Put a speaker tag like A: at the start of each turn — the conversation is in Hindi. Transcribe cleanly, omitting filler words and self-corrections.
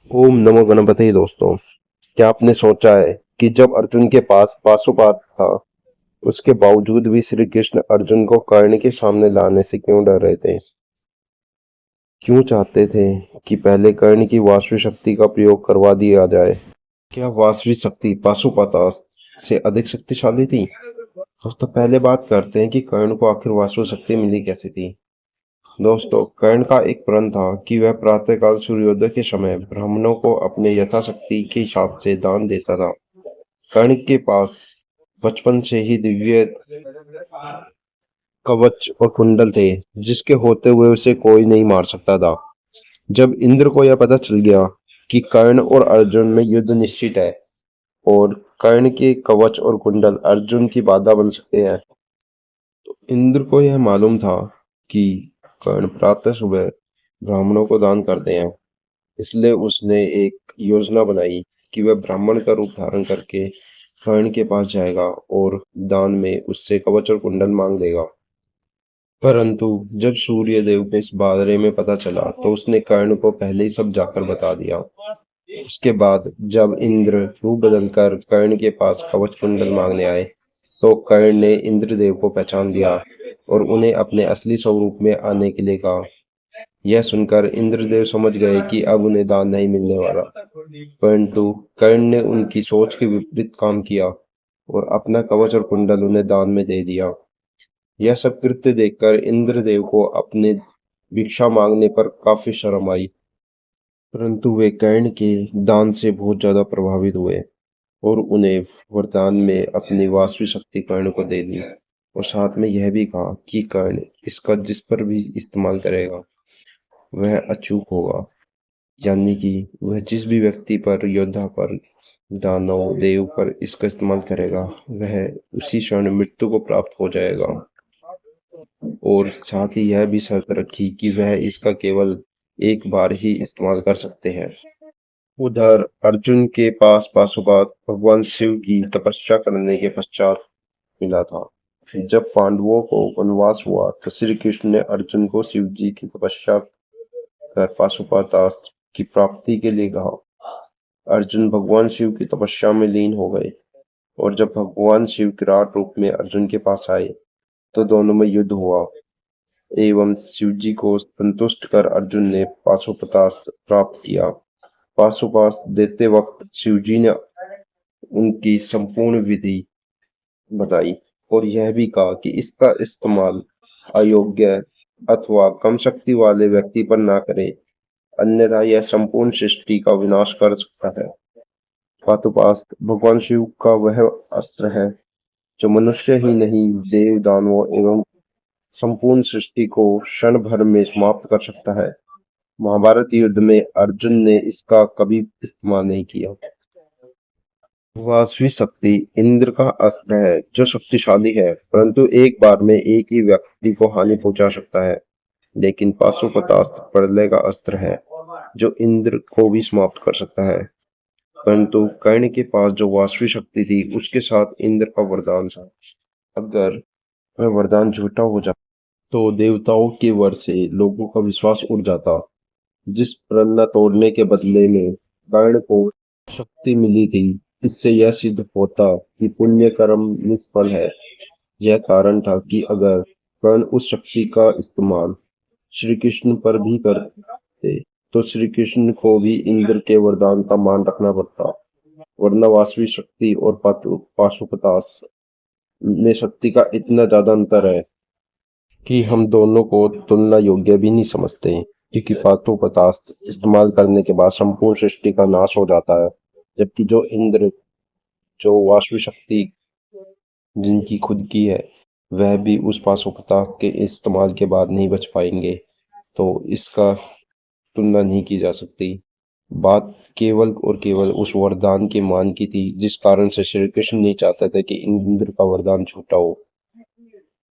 A: ओम नमो गणपति। दोस्तों, क्या आपने सोचा है कि जब अर्जुन के पास पाशुपात था, उसके बावजूद भी श्री कृष्ण अर्जुन को कर्ण के सामने लाने से क्यों डर रहे थे? क्यों चाहते थे कि पहले कर्ण की वासवी शक्ति का प्रयोग करवा दिया जाए? क्या वासवी शक्ति पाशुपतास्त्र से अधिक शक्तिशाली थी? दोस्तों, पहले बात करते हैं कि कर्ण को आखिर वासवी शक्ति मिली कैसे थी। दोस्तों, कर्ण का एक प्रण था कि वह प्रातःकाल सूर्योदय के समय ब्राह्मणों को अपने यथाशक्ति के हिसाब से दान देता था। कर्ण के पास बचपन से ही दिव्य कवच और कुंडल थे, जिसके होते हुए उसे कोई नहीं मार सकता था। जब इंद्र को यह पता चल गया कि कर्ण और अर्जुन में युद्ध निश्चित है और कर्ण के कवच और कुंडल अर्जुन की बाधा बन सकते हैं, तो इंद्र को यह मालूम था कि कर्ण प्रातः सुबह ब्राह्मणों को दान करते हैं। इसलिए उसने एक योजना बनाई कि वह ब्राह्मण का रूप धारण करके कर्ण के पास जाएगा और दान में उससे कवच और कुंडल मांग लेगा। परंतु जब सूर्यदेव को इस बारे में पता चला तो उसने कर्ण को पहले ही सब जाकर बता दिया। उसके बाद जब इंद्र रूप बदलकर कर्ण के पास कवच कुंडल मांगने आए, तो कर्ण ने इंद्रदेव को पहचान लिया और उन्हें अपने असली स्वरूप में आने के लिए कहा। यह सुनकर इंद्रदेव समझ गए कि अब उन्हें दान नहीं मिलने वाला, परंतु कर्ण ने उनकी सोच के विपरीत काम किया और अपना कवच और कुंडल उन्हें दान में दे दिया। यह सब कृत्य देखकर इंद्रदेव को अपने भिक्षा मांगने पर काफी शर्म आई, परंतु वे कर्ण के दान से बहुत ज्यादा प्रभावित हुए और उन्हें वरदान में अपनी वासवी शक्ति कर्ण को दे दी और साथ में यह भी कहा कि कर्ण इसका जिस पर भी इस्तेमाल करेगा वह अचूक होगा, यानी कि वह जिस भी व्यक्ति पर, योद्धा पर, दानव देव पर इसका इस्तेमाल करेगा वह उसी क्षण मृत्यु को प्राप्त हो जाएगा। और साथ ही यह भी शर्त रखी कि वह इसका केवल एक बार ही इस्तेमाल कर सकते हैं। उधर अर्जुन के पास पाशुपात भगवान शिव की तपस्या करने के पश्चात मिला था। जब पांडवों को वनवास हुआ तो श्री कृष्ण ने अर्जुन को शिव जी की तपस्या कर पाशुपतास्त्र की प्राप्ति के लिए कहा। अर्जुन भगवान शिव की तपस्या में लीन हो गए और जब भगवान शिव विराट रूप में अर्जुन के पास आए तो दोनों में युद्ध हुआ एवं शिवजी को संतुष्ट कर अर्जुन ने पाशुपतास्त्र प्राप्त किया। पाशुपतास्त्र देते वक्त शिवजी ने उनकी संपूर्ण विधि बताई और यह भी कहा कि इसका इस्तेमाल अयोग्य अथवा कम शक्ति वाले व्यक्ति पर ना करे, अन्यथा यह संपूर्ण सृष्टि का विनाश कर सकता है। पाशुपतास्त्र भगवान शिव का वह अस्त्र है जो मनुष्य ही नहीं, देव, दानवों एवं संपूर्ण सृष्टि को क्षण भर में समाप्त कर सकता है। महाभारत युद्ध में अर्जुन ने इसका कभी इस्तेमाल नहीं किया। वासवी शक्ति इंद्र का अस्त्र है जो शक्तिशाली है, परंतु एक बार में एक ही व्यक्ति को हानि पहुंचा सकता है। लेकिन पाशुपतास्त्र प्रलय का अस्त्र है जो इंद्र को भी समाप्त कर सकता है। परंतु कर्ण के पास जो वासवी शक्ति थी उसके साथ इंद्र का वरदान था। अगर वह वरदान झूठा हो जाता तो देवताओं के वर से लोगों का विश्वास उड़ जाता। जिस प्रण तोड़ने के बदले में कर्ण को शक्ति मिली थी, इससे यह सिद्ध होता कि पुण्य कर्म निष्फल है। यह कारण था कि अगर कर्ण उस शक्ति का इस्तेमाल श्री कृष्ण पर भी करते तो श्री कृष्ण को भी इंद्र के वरदान का मान रखना पड़ता, वरना वासवी शक्ति और पाशुपतास्त्र में शक्ति का इतना ज्यादा अंतर है कि हम दोनों को तुलना योग्य भी नहीं समझते, क्योंकि पाशुपतास्त्र इस्तेमाल करने के बाद संपूर्ण सृष्टि का नाश हो जाता है, जबकि जो इंद्र, जो वासवी शक्ति जिनकी खुद की है, वह भी उस पाशुपतास्त्र के इस्तेमाल के बाद नहीं बच पाएंगे। तो इसका तुलना नहीं की जा सकती। बात केवल और केवल उस वरदान के मान की थी, जिस कारण से श्री कृष्ण नहीं चाहते थे कि इंद्र का वरदान झूठा हो।